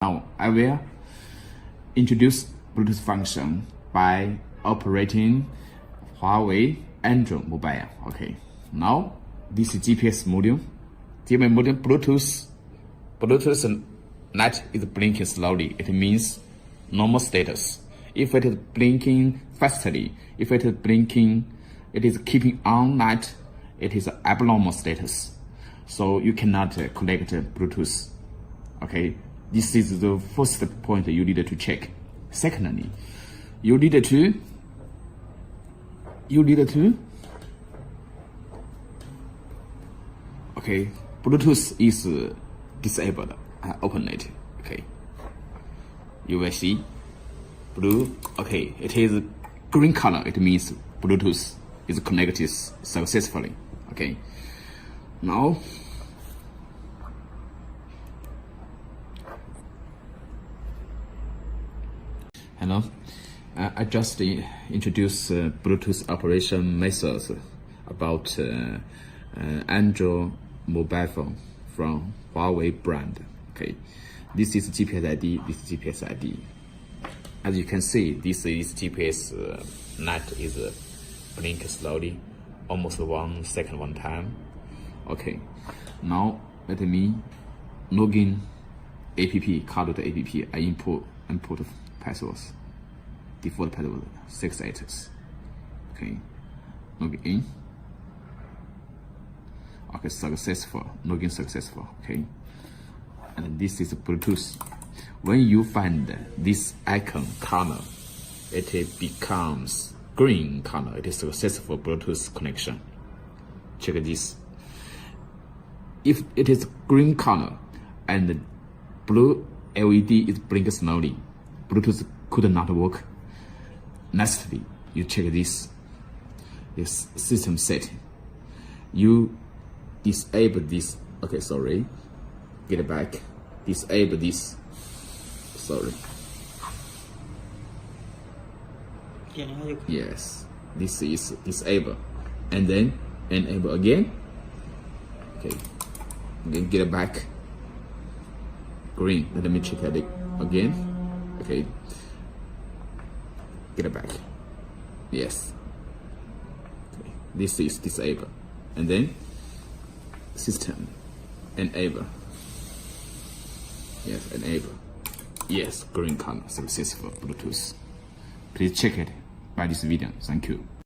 Now I will introduce Bluetooth function by operating Huawei Android mobile. Okay. Now this is GPS module. GPS module Bluetooth light is blinking slowly. It means normal status. If it is blinking fastly, if it is blinking, it is keeping on light, it is abnormal status. So you cannot connect Bluetooth. Okay. This is the first point you need to check. Secondly, you need to okay, Bluetooth is disabled. I open it. Okay, you will see blue. Okay, it is green color. It means Bluetooth is connected successfully. Okay, now hello, I just introduced Bluetooth operation methods about Android mobile phone from Huawei brand. Okay, this is GPS ID, this is GPS ID. As you can see, this is GPS light is blink slowly, almost 1 second one time. Okay, now let me log in app, Cardot app. I input passwords. Default password 6 letters. Okay, log in. Okay, successful. Login successful. Okay, and this is Bluetooth. When you find this icon color, it becomes green color. It is successful Bluetooth connection. Check this. If it is green color and blue LED is blinking slowly, Bluetooth could not work. Lastly, you check this system setting. You disable this. Okay, sorry. Get back. Disable this. Sorry. Yes, this is disable, and then enable again. Okay, then get back. Green. Let me check it again. Okay, get it back. Yes. Okay. This is disable, and then system enable. Yes, enable. Yes, green color successful Bluetooth. Please check it by this video. Thank you.